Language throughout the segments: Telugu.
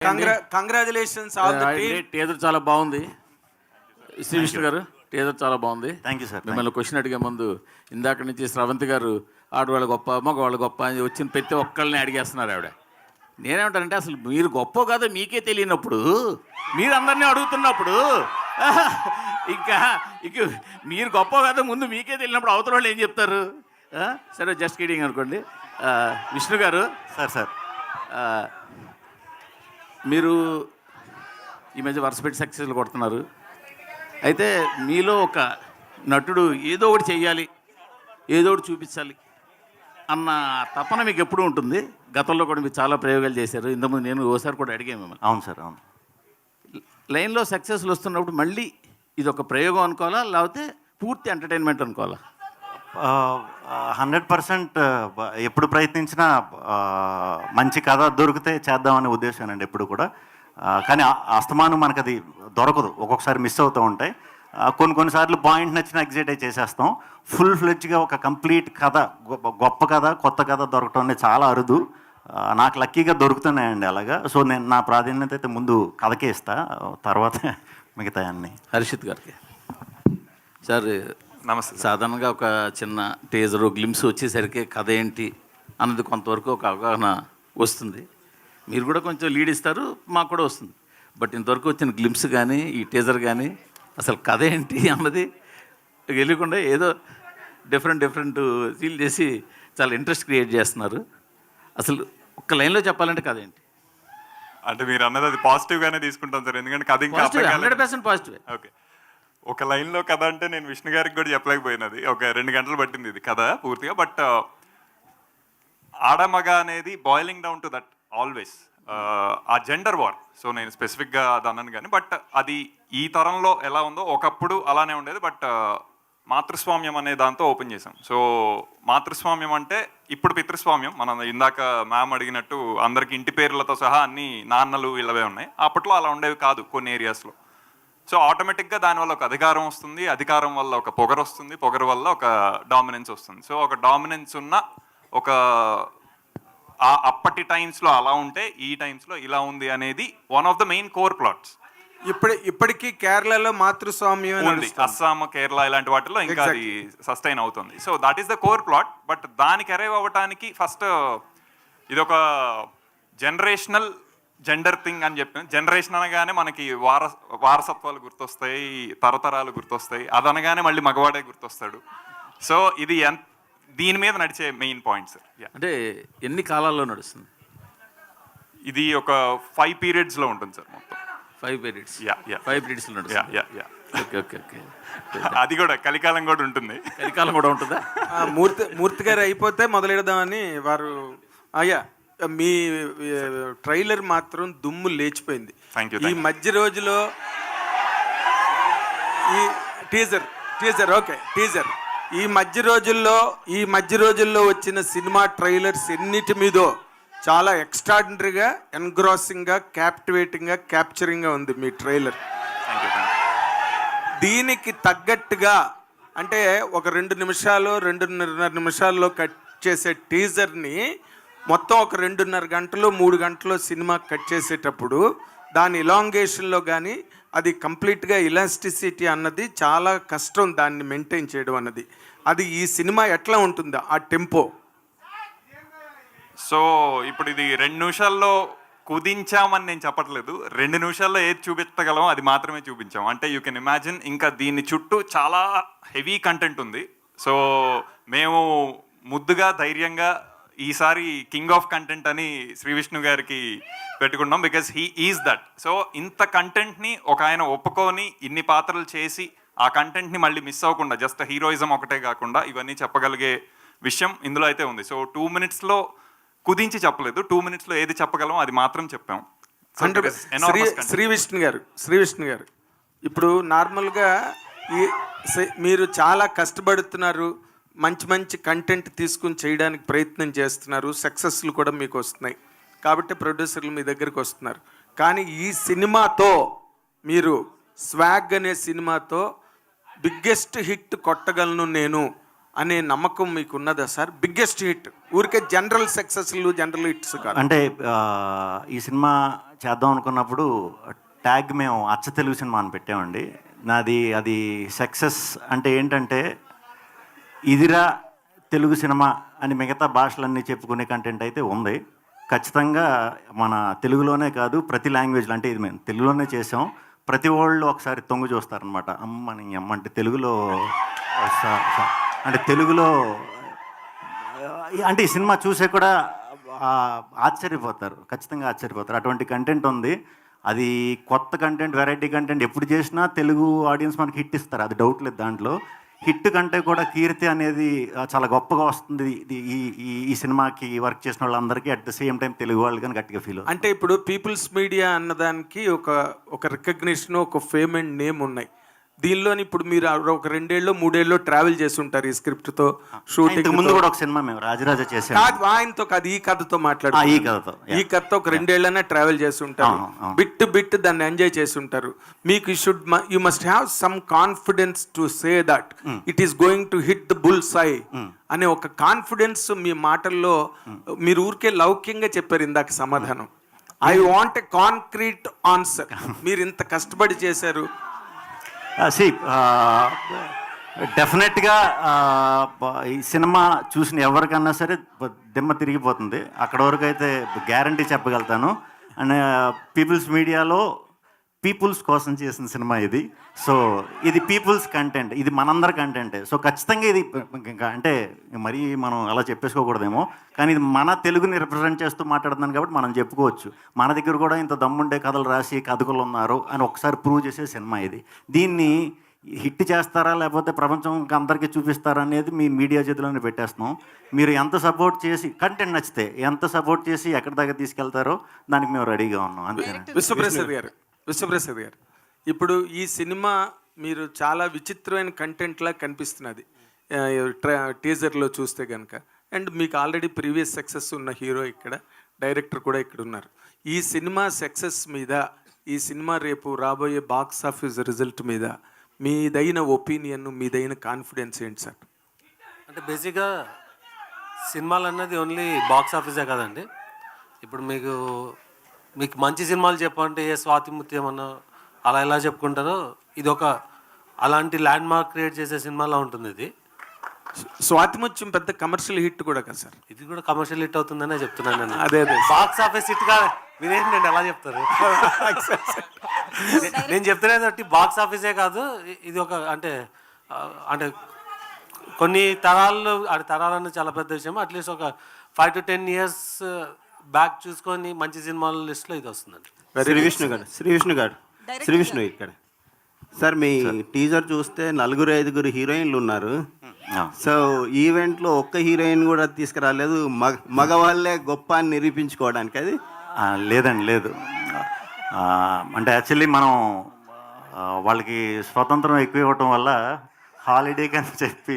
Congratulations all the team. Teaser చాలా బాగుంది. శ్రీ విష్ణు గారు, టీజర్ చాలా బాగుంది. Thank you sir. మిమ్మల్ని క్వశ్చన్ అడిగే ముందు ఇందాక నుంచి స్రవంతి గారు ఆడవాళ్ళు గొప్ప మగవాళ్ళు గొప్ప అని వచ్చిన ప్రతి ఒక్కళ్ళని అడిగేస్తున్నారు ఆవిడ. నేనేమంటానంటే అసలు మీరు గొప్ప కాదో మీకే తెలియనప్పుడు మీరు అందరినీ అడుగుతున్నప్పుడు ఇంకా మీరు గొప్ప కాదో ముందు మీకే తెలియనప్పుడు అవతల వాళ్ళు ఏం చెప్తారు? సరే, జస్ట్ కిడింగ్ అనుకోండి. విష్ణు గారు సార్ మీరు ఈ మధ్య వరుస పెట్టి సక్సెస్లు కొడుతున్నారు. అయితే మీలో ఒక నటుడు ఏదో ఒకటి చెయ్యాలి, ఏదో ఒకటి చూపించాలి అన్న తపన మీకు ఎప్పుడు ఉంటుంది? గతంలో కూడా మీరు చాలా ప్రయోగాలు చేశారు. ఇంతకుముందు నేను ఓసారి కూడా అడిగాను మిమ్మల్ని. అవును సార్, అవును. లైన్లో సక్సెస్లు వస్తున్నప్పుడు మళ్ళీ ఇది ఒక ప్రయోగం అనుకోవాలా, లేకపోతే పూర్తి ఎంటర్టైన్మెంట్ అనుకోవాలా? 100% ఎప్పుడు ప్రయత్నించినా మంచి కథ దొరికితే చేద్దామనే ఉద్దేశం అండి ఎప్పుడు కూడా. కానీ అస్తమానం మనకు అది దొరకదు, ఒక్కొక్కసారి మిస్ అవుతూ ఉంటాయి. కొన్నిసార్లు పాయింట్ నచ్చిన ఎగ్జైట్ అయి చేసేస్తాం. ఫుల్ ఫ్లెడ్జ్గా ఒక కంప్లీట్ కథ, గొప్ప కథ, కొత్త కథ దొరకటం అనేది చాలా అరుదు. నాకు లక్కీగా దొరుకుతున్నాయండి అలాగా. సో నేను నా ప్రాధాన్యత అయితే ముందు కథకే ఇస్తా, తర్వాత మిగతా అన్నీ. హర్షిత్ గారికి సార్ నమస్తే. సాధారణంగా ఒక చిన్న టీజరు గ్లిమ్స్ వచ్చేసరికి కథ ఏంటి అన్నది కొంతవరకు ఒక అవగాహన వస్తుంది. మీరు కూడా కొంచెం లీడ్ ఇస్తారు, మాకు కూడా వస్తుంది. బట్ ఇంతవరకు వచ్చిన గ్లిమ్స్ కానీ ఈ టీజర్ కానీ అసలు కథ ఏంటి అన్నది తెలియకుండా ఏదో డిఫరెంట్ ఫీల్ చేసి చాలా ఇంట్రెస్ట్ క్రియేట్ చేస్తున్నారు. అసలు ఒక్క లైన్లో చెప్పాలంటే కథ ఏంటి? అంటే మీరు అన్నది అది పాజిటివ్గానే తీసుకుంటాం సార్, ఎందుకంటే కథ ఇంకా 100% పాజిటివ్. ఓకే, ఒక లైన్లో కథ అంటే నేను విష్ణు గారికి కూడా చెప్పలేకపోయినది. ఒక 2 గంటలు పట్టింది ఇది కథ పూర్తిగా. బట్ ఆడమగ అనేది boiling down to that always ఆ జెండర్ వార్. సో నేను స్పెసిఫిక్గా అది అన్నాను కానీ, బట్ అది ఈ తరంలో ఎలా ఉందో ఒకప్పుడు అలానే ఉండేది. బట్ మాతృస్వామ్యం అనే దాంతో ఓపెన్ చేసాం. సో మాతృస్వామ్యం అంటే ఇప్పుడు పితృస్వామ్యం. మనం ఇందాక మ్యామ్ అడిగినట్టు అందరికి ఇంటి పేర్లతో సహా అన్ని నాన్నలు ఇళ్ళవే ఉన్నాయి. అప్పట్లో అలా ఉండేవి కాదు కొన్ని ఏరియాస్లో. సో ఆటోమేటిక్గా దానివల్ల ఒక అధికారం వస్తుంది, అధికారం వల్ల ఒక పొగరు వస్తుంది, పొగరు వల్ల ఒక డామినెన్స్ వస్తుంది. సో ఒక డామినెన్స్ ఉన్న ఒక అప్పటి టైమ్స్లో అలా ఉంటే ఈ టైమ్స్లో ఇలా ఉంది అనేది one of the main core plots. ఇప్పటికీ కేరళలో మాతృస్వామ్యం ఉంది, అస్సాం, కేరళ ఇలాంటి వాటిలో ఇంకా అది సస్టైన్ అవుతుంది. So that is the core plot. But దానికి అరైవ్ అవ్వటానికి ఫస్ట్ ఇది ఒక జనరేషనల్ జెండర్ థింగ్ అని చెప్పి, జనరేషన్ అనగానే మనకి వారసత్వాలు గుర్తొస్తాయి, తరతరాలు గుర్తొస్తాయి. అదనగానే మళ్ళీ మగవాడే గుర్తొస్తాడు. సో ఇది దీని మీద నడిచే మెయిన్ పాయింట్స్. అంటే ఎన్ని కాలాల్లో నడుస్తుంది ఇది? ఒక 5 పీరియడ్స్లో ఉంటుంది సార్ మొత్తం. 5 periods. 5 periodsలో నడుస్తుంది. ఓకే. అది కూడా కలికాలం కూడా ఉంటుంది. కలికాలం కూడా ఉంటుందా? మూర్తి గారు అయిపోతే మొదలెడదామని వారు. అయ్యా, మీ ట్రైలర్ మాత్రం దుమ్ము లేచిపోయింది. ఈ మధ్య రోజులో ఈ టీజర్ ఓకే, టీజర్ ఈ మధ్య రోజుల్లో వచ్చిన సినిమా ట్రైలర్స్ ఎన్నిటి మీదో చాలా ఎక్స్ట్రాడినరీగా, ఎన్గ్రాసింగ్గా, క్యాప్టివేటింగ్గా, క్యాప్చరింగ్గా ఉంది మీ ట్రైలర్. దీనికి తగ్గట్టుగా అంటే ఒక 2.5 నిమిషాల్లో కట్ చేసే టీజర్ని మొత్తం ఒక 2.5 గంటలు 3 గంటలు సినిమా కట్ చేసేటప్పుడు దాని ఇలాంగేషన్లో కానీ అది కంప్లీట్గా ఇలాస్టిసిటీ అన్నది చాలా కష్టం, దాన్ని మెయింటైన్ చేయడం అన్నది. అది ఈ సినిమా ఎట్లా ఉంటుందో ఆ టెంపో? సో ఇప్పుడు ఇది 2 నిమిషాల్లో కుదించామని నేను చెప్పట్లేదు. 2 నిమిషాల్లో ఏది చూపించగలం అది మాత్రమే చూపించాం. అంటే యూ కెన్ ఇమాజిన్ ఇంకా దీని చుట్టూ చాలా హెవీ కంటెంట్ ఉంది. సో మేము ముద్దుగా ధైర్యంగా ఈసారి కింగ్ ఆఫ్ కంటెంట్ అని శ్రీ విష్ణు గారికి పెట్టుకున్నాం. Because he is that. So ఇంత కంటెంట్ని ఒక ఆయన ఒప్పుకొని ఇన్ని పాత్రలు చేసి ఆ కంటెంట్ని మళ్ళీ మిస్ అవ్వకుండా, జస్ట్ హీరోయిజం ఒకటే కాకుండా ఇవన్నీ చెప్పగలిగే విషయం ఇందులో అయితే ఉంది. సో 2 మినిట్స్లో కుదించి చెప్పలేదు, 2 మినిట్స్లో ఏది చెప్పగలం అది మాత్రం చెప్పాం. శ్రీ విష్ణు గారు ఇప్పుడు నార్మల్గా మీరు చాలా కష్టపడుతున్నారు, మంచి కంటెంట్ తీసుకుని చేయడానికి ప్రయత్నం చేస్తున్నారు, సక్సెస్లు కూడా మీకు వస్తున్నాయి కాబట్టి ప్రొడ్యూసర్లు మీ దగ్గరికి వస్తున్నారు. కానీ ఈ సినిమాతో మీరు స్వాగ్ అనే సినిమాతో బిగ్గెస్ట్ హిట్ కొట్టగలను నేను అనే నమ్మకం మీకు ఉన్నదా సార్? బిగ్గెస్ట్ హిట్, ఊరికే జనరల్ సక్సెస్లు జనరల్ హిట్స్ కాదు. అంటే ఈ సినిమా చేద్దాం అనుకున్నప్పుడు ట్యాగ్ మేము అచ్చ తెలుగు సినిమా అని పెట్టామండి. అది సక్సెస్ అంటే ఏంటంటే ఇదిరా తెలుగు సినిమా అని మిగతా భాషలన్నీ చెప్పుకునే కంటెంట్ అయితే ఉంది. ఖచ్చితంగా మన తెలుగులోనే కాదు ప్రతి లాంగ్వేజ్లో, అంటే ఇది మేము తెలుగులోనే చేసాం, ప్రతి వాళ్ళు ఒకసారి తొంగు చూస్తారనమాట. అమ్మని అమ్మ అంటే తెలుగులో అంటే తెలుగులో అంటే ఈ సినిమా చూసే కూడా ఆశ్చర్యపోతారు, ఖచ్చితంగా ఆశ్చర్యపోతారు. అటువంటి కంటెంట్ ఉంది. అది కొత్త కంటెంట్, వెరైటీ కంటెంట్ ఎప్పుడు చేసినా తెలుగు ఆడియన్స్ మనకి హిట్ ఇస్తారు, అది డౌట్ లేదు దాంట్లో. హిట్ కంటే కూడా కీర్తి అనేది చాలా గొప్పగా వస్తుంది ఈ సినిమాకి వర్క్ చేసిన వాళ్ళందరికీ. At the same time Telugu వాళ్ళు కానీ గట్టిగా ఫీల్ అవుతుంది. అంటే ఇప్పుడు పీపుల్స్ మీడియా అన్నదానికి ఒక రికగ్నిషన్, ఒక ఫేమ్ అండ్ నేమ్ ఉన్నాయి. దీనిలోని ఇప్పుడు మీరు ఒక 2 ఏళ్ళు 3 ఏళ్ళు ట్రావెల్ చేసి ఉంటారు ఈ స్క్రిప్ట్ తో, షూటింగ్ ముందు కూడా ఒక సినిమా మేము రాజరాజ చేసాం. కాదు ఆయనతో కాదు, ఈ కథతో మాట్లాడు. ఈ కథతో ఒక 2 ఏళ్ళైనా ట్రావెల్ చేసి ఉంటారు, బిట్ దాన్ని ఎంజాయ్ చేసి ఉంటారు. మీకు you must have some confidence to say that it is going to hit the bullseye అనే ఒక కాన్ఫిడెన్స్ మీ మాటల్లో. మీరు ఊరికే లౌక్యంగా చెప్పారు ఇందాక సమాధానం. I want a concrete answer. మీరు ఇంత కష్టపడి చేశారు. డెఫినెట్గా ఈ సినిమా చూసిన ఎవరికన్నా సరే దిమ్మ తిరిగిపోతుంది. అక్కడ వరకు అయితే గ్యారంటీ చెప్పగలుగుతాను. అండ్ పీపుల్స్ మీడియాలో పీపుల్స్ కోసం చేసిన సినిమా ఇది. సో ఇది పీపుల్స్ కంటెంట్, ఇది మనందరి కంటెంటే. సో ఖచ్చితంగా ఇది అంటే మరీ మనం అలా చెప్పేసుకోకూడదేమో, కానీ ఇది మన తెలుగుని రిప్రజెంట్ చేస్తూ మాట్లాడుతున్నాను కాబట్టి మనం చెప్పుకోవచ్చు. మన దగ్గర కూడా ఇంత దమ్ముండే కథలు రాసి కథకులు ఉన్నారు అని ఒకసారి ప్రూవ్ చేసే సినిమా ఇది. దీన్ని హిట్ చేస్తారా లేకపోతే ప్రపంచంకి అందరికీ చూపిస్తారా అనేది మీ మీడియా చేతిలోనే పెట్టేస్తున్నాం. మీరు ఎంత సపోర్ట్ చేసి, కంటెంట్ నచ్చితే ఎంత సపోర్ట్ చేసి ఎక్కడి దాకా తీసుకెళ్తారో దానికి మేము రెడీగా ఉన్నాం. అంతే. విశ్వప్రసాద్ గారు, ఇప్పుడు ఈ సినిమా మీరు చాలా విచిత్రమైన కంటెంట్లా కనిపిస్తున్నది టీజర్లో చూస్తే కనుక. అండ్ మీకు ఆల్రెడీ ప్రీవియస్ సక్సెస్ ఉన్న హీరో ఇక్కడ, డైరెక్టర్ కూడా ఇక్కడ ఉన్నారు. ఈ సినిమా సక్సెస్ మీద, ఈ సినిమా రేపు రాబోయే బాక్స్ ఆఫీస్ రిజల్ట్ మీద మీదైన ఒపీనియన్, మీదైన కాన్ఫిడెన్స్ ఏంటి సార్? అంటే బేసిక్గా సినిమాలు అన్నది ఓన్లీ బాక్స్ ఆఫీసే కదండి. ఇప్పుడు మీకు మంచి సినిమాలు చెప్పంటే ఏ స్వాతి ముత్యం అన్న అలా ఎలా చెప్పుకుంటారో, ఇది ఒక అలాంటి ల్యాండ్ మార్క్ క్రియేట్ చేసే సినిమాలా ఉంటుంది ఇది. స్వాతిముత్యం పెద్ద కమర్షియల్ హిట్ కూడా కదా సార్? ఇది కూడా కమర్షియల్ హిట్ అవుతుందనే చెప్తున్నాను నేను. అదే బాక్స్ ఆఫీస్ హిట్ కాదు, మీరేంటండి ఎలా చెప్తారు? నేను చెప్తున్నది బాక్స్ ఆఫీసే కాదు, ఇది ఒక అంటే కొన్ని తరాలన్నీ చాలా పెద్ద విషయం. అట్లీస్ట్ ఒక 5 to 10 years బ్యాక్ చూసుకొని మంచి సినిమాల లిస్ట్లో ఇది వస్తుందండి. శ్రీ విష్ణు ఇక్కడ సార్, మీ టీజర్ చూస్తే 4-5 హీరోయిన్లు ఉన్నారు. సో ఈవెంట్లో ఒక్క హీరోయిన్ కూడా తీసుకురాలేదు, మగవాళ్ళే గొప్ప అని నిరూపించుకోవడానికి. అది లేదండి, లేదు. అంటే యాక్చువల్లీ మనం వాళ్ళకి స్వతంత్రం ఎక్కువ ఇవ్వటం వల్ల హాలిడే అని చెప్పి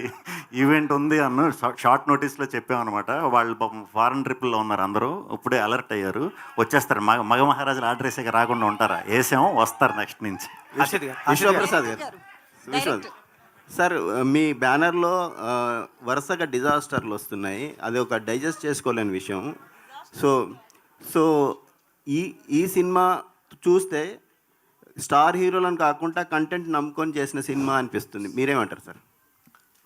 ఈవెంట్ ఉంది అన్న షార్ట్ నోటీస్లో చెప్పామన్నమాట. వాళ్ళు ఫారెన్ ట్రిప్లో ఉన్నారు, అందరూ ఇప్పుడే అలర్ట్ అయ్యారు, వచ్చేస్తారు. మగ మహారాజులు ఆర్డర్ వేసాక రాకుండా ఉంటారా? వేసాం, వస్తారు నెక్స్ట్ నుంచి. విశ్వప్రసాద్ గారు సార్, మీ బ్యానర్లో వరుసగా డిజాస్టర్లు వస్తున్నాయి, అది ఒక డైజెస్ట్ చేసుకోలేని విషయం. సో ఈ సినిమా చూస్తే స్టార్ హీరోలను కాకుండా కంటెంట్ నమ్ముకొని చేసిన సినిమా అనిపిస్తుంది. మీరేమంటారు సార్?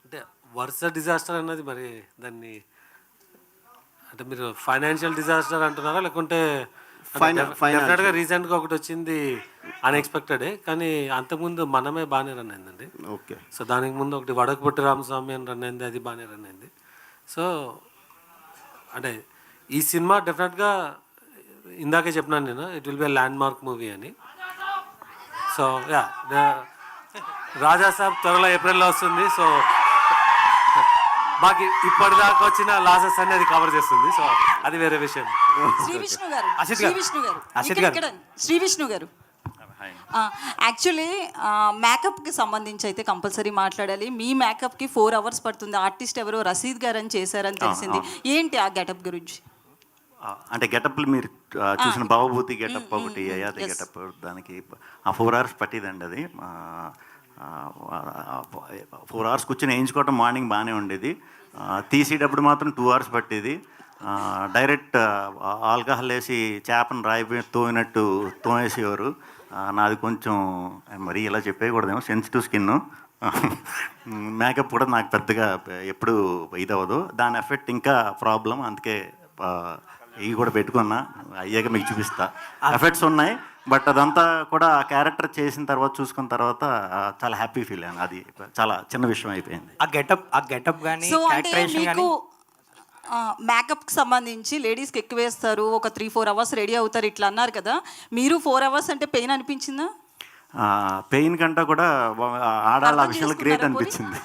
అంటే వరుస డిజాస్టర్ అన్నది మరి దాన్ని అంటే మీరు ఫైనాన్షియల్ డిజాస్టర్ అంటున్నారా, లేకుంటే డెఫినెట్గా రీసెంట్గా ఒకటి వచ్చింది అన్ఎక్స్పెక్టెడే, కానీ అంతకుముందు మనమే బాగానే రన్ అయిందండి. ఓకే. సో దానికి ముందు ఒకటి వడకపుట్టి రామస్వామి అని రన్ అయింది, అది బాగానే రన్ అయింది. సో అంటే ఈ సినిమా డెఫినెట్గా ఇందాకే చెప్పినాను నేను, it will be land mark movie అని. సో యా, రాజా సాబ్ త్వరలో ఏప్రిల్లో వస్తుంది. సో మాకు ఇప్పటిదాకా వచ్చిన లాసెస్ అనేది కవర్ చేస్తుంది. సో అది వేరే విషయం. శ్రీ విష్ణు గారు యాక్చువల్లీ మేకప్కి సంబంధించి అయితే కంపల్సరీ మాట్లాడాలి. మీ మేకప్కి 4 hours పడుతుంది. ఆర్టిస్ట్ ఎవరో రసీద్ గారు అని చేశారని తెలిసింది. ఏంటి ఆ గెటప్ గురించి? అంటే గెటప్లు మీరు చూసిన భవభూతి గెటప్ ఒకటి, యయాతి గెటప్, దానికి 4 hours పట్టిదండి అది. 4 hours కూర్చొని వేయించుకోవటం మార్నింగ్ బాగానే ఉండేది. తీసేటప్పుడు మాత్రం 2 hours పట్టేది. డైరెక్ట్ ఆల్కహాల్ వేసి చేపను రాయి తోయినట్టు తోమేసేవారు. నాది కొంచెం మరీ ఇలా చెప్పేయకూడదేమో, సెన్సిటివ్ స్కిన్. మేకప్ కూడా నాకు పెద్దగా ఎప్పుడు ఇదవ్వదు. దాని ఎఫెక్ట్ ఇంకా ప్రాబ్లం. అందుకే ఇవి కూడా పెట్టుకున్నా. అయ్యాక మీకు చూపిస్తా. ఎఫెక్ట్స్ ఉన్నాయి, బట్ అదంతా కూడా ఆ క్యారెక్టర్ చేసిన తర్వాత చూసుకున్న తర్వాత చాలా హ్యాపీ ఫీల్ అయ్యాను. అది చాలా చిన్న విషయం అయిపోయింది. ఆ గెటప్ కానీ సో అంటే మీకు మేకప్కి సంబంధించి లేడీస్కి ఎక్కువ వేస్తారు, ఒక 3-4 hours రెడీ అవుతారు ఇట్లా అన్నారు కదా, మీరు 4 hours అంటే పెయిన్ అనిపించిందా? పెయిన్ కంటే కూడా ఆడాళ్ళ అర్థం విషయంలో గ్రేట్ చేసుకున్నారా అనిపించింది.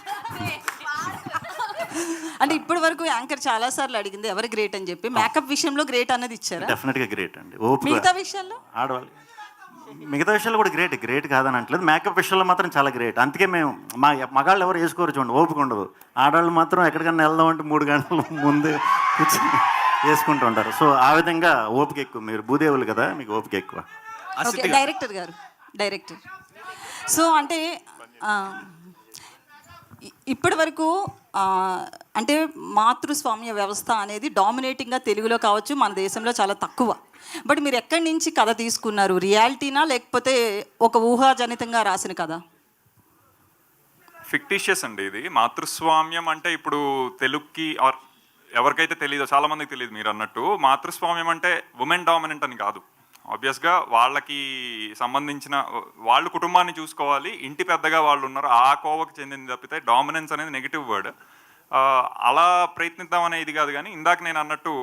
అంటే ఇప్పటి వరకు యాంకర్ చాలా సార్లు అడిగింది ఎవరు గ్రేట్ అని చెప్పి, మేకప్ విషయంలో గ్రేట్ అన్నది ఇచ్చారా? డెఫినెట్గా గ్రేట్ అండి. ఓపిక మిగతా విషయాల్లో ఆడవాళ్ళు, మిగతా విషయాలు కూడా గ్రేట్ కాదని అంటలేదు. మేకప్ విషయంలో మాత్రం చాలా గ్రేట్. అందుకే మేము మగాళ్ళు ఎవరు వేసుకోరు చూడండి, ఓపిక ఉండదు. ఆడవాళ్ళు మాత్రం ఎక్కడికన్నా వెళ్దామంటే 3 గంటల ముందు కూర్చొని వేసుకుంటూ ఉంటారు. సో ఆ విధంగా ఓపిక ఎక్కువ. మీరు భూదేవులు కదా, మీకు ఓపిక ఎక్కువ. Okay, director. సో అంటే ఇప్పటి వరకు అంటే మాతృస్వామ్య వ్యవస్థ అనేది డామినేటింగ్గా తెలుగులో కావచ్చు, మన దేశంలో చాలా తక్కువ. బట్ మీరు ఎక్కడి నుంచి కథ తీసుకున్నారు? రియాలిటీనా లేకపోతే ఒక ఊహాజనితంగా రాసిన కథ? ఫిక్టిషియస్ అండి ఇది. మాతృస్వామ్యం అంటే ఇప్పుడు తెలుగుకి ఆర్ ఎవరికైతే తెలియదో, చాలామందికి తెలియదు మీరు అన్నట్టు. మాతృస్వామ్యం అంటే ఉమెన్ డామినెంట్ అని కాదు. ఆబ్వియస్గా వాళ్ళకి సంబంధించిన వాళ్ళు కుటుంబాన్ని చూసుకోవాలి, ఇంటి పెద్దగా వాళ్ళు ఉన్నారు, ఆ కోవకు చెందింది తప్పితే డామినెన్స్ అనేది నెగిటివ్ వర్డ్. అలా ప్రయత్నిద్దామనే ఇది కాదు. కానీ ఇందాక నేను అన్నట్టు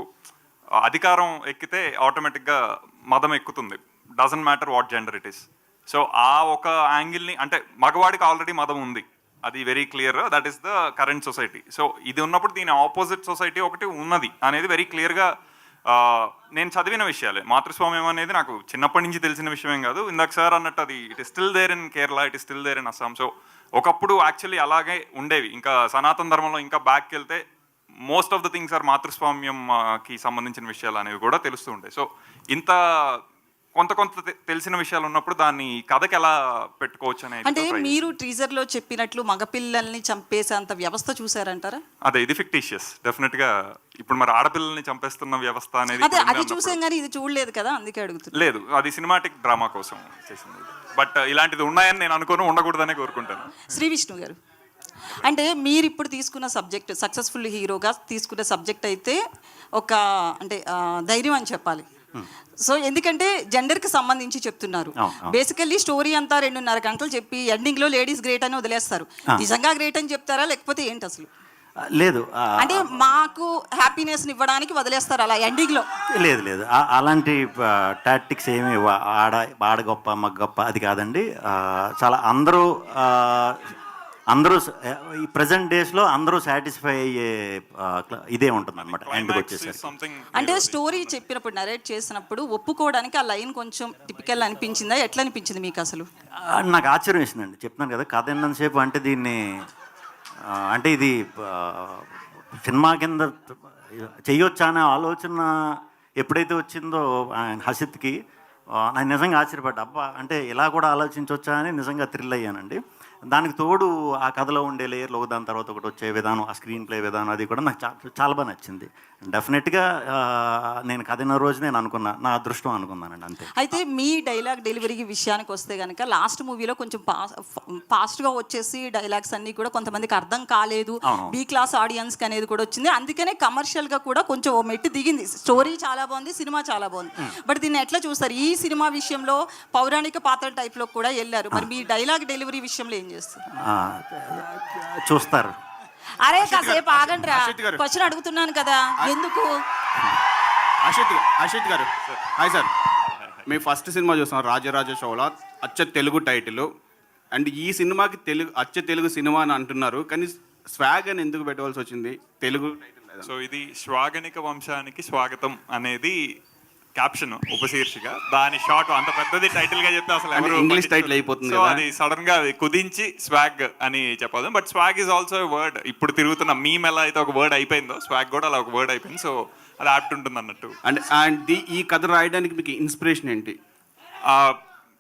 అధికారం ఎక్కితే ఆటోమేటిక్గా మదం ఎక్కుతుంది. Doesn't matter what gender it is. So ఆ ఒక యాంగిల్ని, అంటే మగవాడికి ఆల్రెడీ మదం ఉంది, అది very clear. That is the current society. So ఇది ఉన్నప్పుడు దీని ఆపోజిట్ సొసైటీ ఒకటి ఉన్నది అనేది వెరీ క్లియర్గా నేను చదివిన విషయాలే. మాతృస్వామ్యం అనేది నాకు చిన్నప్పటి నుంచి తెలిసిన విషయమేం కాదు. ఇందాక సార్ అన్నట్టు అది it is still there in Kerala, it is still there in Assam. So ఒకప్పుడు యాక్చువల్లీ అలాగే ఉండేవి. ఇంకా సనాతన ధర్మంలో ఇంకా బ్యాక్కి వెళ్తే most of the things are మాతృస్వామ్యంకి సంబంధించిన విషయాలు అనేవి కూడా తెలుస్తూ ఉంటాయి. సో ఇంత కొంత తెలిసిన విషయాలు ఉన్నప్పుడు దాన్ని కథకి ఎలా పెట్టుకోవచ్చు అనేది. అంటే మీరు టీజర్లో చెప్పినట్లు మగపిల్లల్ని చంపేసేంత వ్యవస్థ చూసారంటారా? అదే, ఇది ఫిక్టిషియస్ డెఫినెట్గా. ఇప్పుడు మరి ఆడపిల్లల్ని చంపేస్తున్న వ్యవస్థ అనేది అది చూసాం కానీ ఇది చూడలేదు కదా, అందుకే అడుగుతున్నా. లేదు, అది సినిమాటిక్ డ్రామా కోసం చేసింది. బట్ ఇలాంటిది ఉన్నాయని నేను అనుకోను, ఉండకూడదనే కోరుకుంటాను. శ్రీ విష్ణు గారు, అంటే మీరు ఇప్పుడు తీసుకున్న సబ్జెక్ట్, సక్సెస్ఫుల్ హీరోగా తీసుకున్న సబ్జెక్ట్ అయితే ఒక అంటే ధైర్యం అని చెప్పాలి. సో ఎందుకంటే జెండర్కి సంబంధించి చెప్తున్నారు. బేసికల్లీ స్టోరీ అంతా 2.5 గంటలు చెప్పి ఎండింగ్లో లేడీస్ గ్రేట్ అని వదిలేస్తారు. నిజంగా గ్రేట్ అని చెప్తారా లేకపోతే ఏంటి అసలు? లేదు, అంటే మాకు హ్యాపీనెస్ని ఇవ్వడానికి వదిలేస్తారు అలా ఎండింగ్లో? లేదు, అలాంటి టాక్టిక్స్ ఏమి ఆడ గొప్ప మగ గొప్ప అది కాదండి. చాలా అందరూ ఈ ప్రజెంట్ డేస్లో అందరూ సాటిస్ఫై అయ్యే ఇదే ఉంటుంది అనమాట ఎండ్కి వచ్చేసరికి. అంటే స్టోరీ చెప్పినప్పుడు, నరేట్ చేసినప్పుడు ఒప్పుకోవడానికి ఆ లైన్ కొంచెం టిపికల్ అనిపించిందా? ఎట్లా అనిపించింది మీకు అసలు? నాకు ఆశ్చర్యం వేసిందండి. చెప్తున్నాను కదా, కథ ఎన్నంతసేపు అంటే దీన్ని అంటే ఇది సినిమా కింద చెయ్యొచ్చా అనే ఆలోచన ఎప్పుడైతే వచ్చిందో హసిత్కి, నేను నిజంగా ఆశ్చర్యపడ్డా. అబ్బా, అంటే ఇలా కూడా ఆలోచించవచ్చా అని నిజంగా థ్రిల్ అయ్యానండి. దానికి తోడు ఆ కథలో ఉండే లేయర్లు దాని తర్వాత ఒకటి వచ్చే విధానం, ఆ స్క్రీన్ ప్లే విధానం, అది కూడా నాకు చాలా బాగా నచ్చింది. డెఫినెట్గా నేను కథ అయిన రోజు నేను అనుకున్నా, నా అదృష్టం అనుకున్నానండి, అంతే. అయితే మీ డైలాగ్ డెలివరీ విషయానికి వస్తే కనుక లాస్ట్ మూవీలో కొంచెం ఫాస్ట్గా వచ్చేసి డైలాగ్స్ అన్నీ కూడా కొంతమందికి అర్థం కాలేదు, బీ క్లాస్ ఆడియన్స్కి అనేది కూడా వచ్చింది. అందుకనే కమర్షియల్గా కూడా కొంచెం ఓ మెట్టు దిగింది. స్టోరీ చాలా బాగుంది, సినిమా చాలా బాగుంది. బట్ దీన్ని ఎట్లా చూస్తారు? ఈ సినిమా విషయంలో పౌరాణిక పాత్ర టైప్లో కూడా వెళ్ళారు. మరి మీ డైలాగ్ డెలివరీ విషయంలో ఏం చేస్తారు? చూస్తారు. అరే కాసేపు ఆగండి రా, క్వశ్చన్ అడుగుతున్నాను కదా, ఎందుకు? అశిత్ గారు, హాయ్ సార్. మీ ఫస్ట్ సినిమా చూస్తున్నాం, రాజరాజ చోళ, అచ్చ తెలుగు టైటిల్. అండ్ ఈ సినిమాకి అచ్చ తెలుగు సినిమా అని అంటున్నారు, కానీ స్వాగ్ అని ఎందుకు పెట్టవలసి వచ్చింది? తెలుగు టైటిల్. సో ఇది శ్వాగనిక వంశానికి స్వాగతం అనేది క్యాప్షన్, ఉపశీర్షిక. దాని షార్ట్ అంత పెద్దది టైటిల్ గా చెప్తే అసలు ఎవరు ఇంగ్లీష్ టైటిల్ అయిపోతుంది. సో అది సడన్ గా కుదించి స్వాగ్ అని చెప్పదు. But swag is also word. ఇప్పుడు తిరుగుతున్న మీమ్ ఎలా అయితే ఒక వర్డ్ అయిపోయిందో, స్వాగ్ కూడా అలా ఒక వర్డ్ అయిపోయింది. సో అది యాప్ట్ ఉంటుంది అన్నట్టు. అండ్ ఈ కథ రాయడానికి మీకు ఇన్స్పిరేషన్ ఏంటి?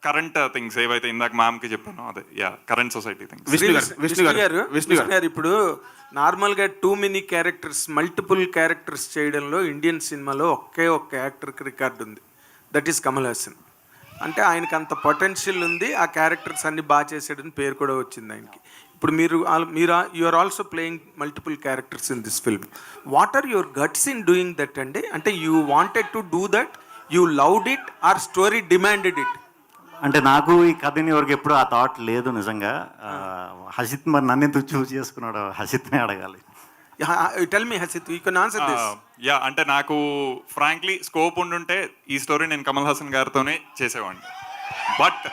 కరెంట్ థింగ్స్ ఏవైతే ఇందాక మ్యామ్కి చెప్పానో అదే కరెంట్ సొసైటీ థింగ్స్. విష్ణు గారు ఇప్పుడు నార్మల్గా too many characters multiple characters చేయడంలో ఇండియన్ సినిమాలో ఒకే ఒక్క యాక్టర్కి రికార్డు ఉంది, దట్ ఈస్ కమల్ హాసన్. అంటే ఆయనకి అంత పొటెన్షియల్ ఉంది, ఆ క్యారెక్టర్స్ అన్ని బాగా చేసాడని పేరు కూడా వచ్చింది ఆయనకి. ఇప్పుడు మీరు you are also playing multiple characters in this film. What are your guts in doing that అండి? అంటే you wanted to do that, you loved it, or story demanded it? అంటే నాకు ఈ కథని వరకు ఎప్పుడు ఆ థాట్ లేదు నిజంగా. హసిత్ మరి నన్ను ఎందుకు చూస్ చేసుకున్నాడు, హసిత్నే అడగాలి. Tell me Hasith, you can answer this. అంటే నాకు ఫ్రాంక్లీ స్కోప్ ఉండుంటే ఈ స్టోరీ నేను కమల్ హాసన్ గారితోనే చేసేవాడిని. బట్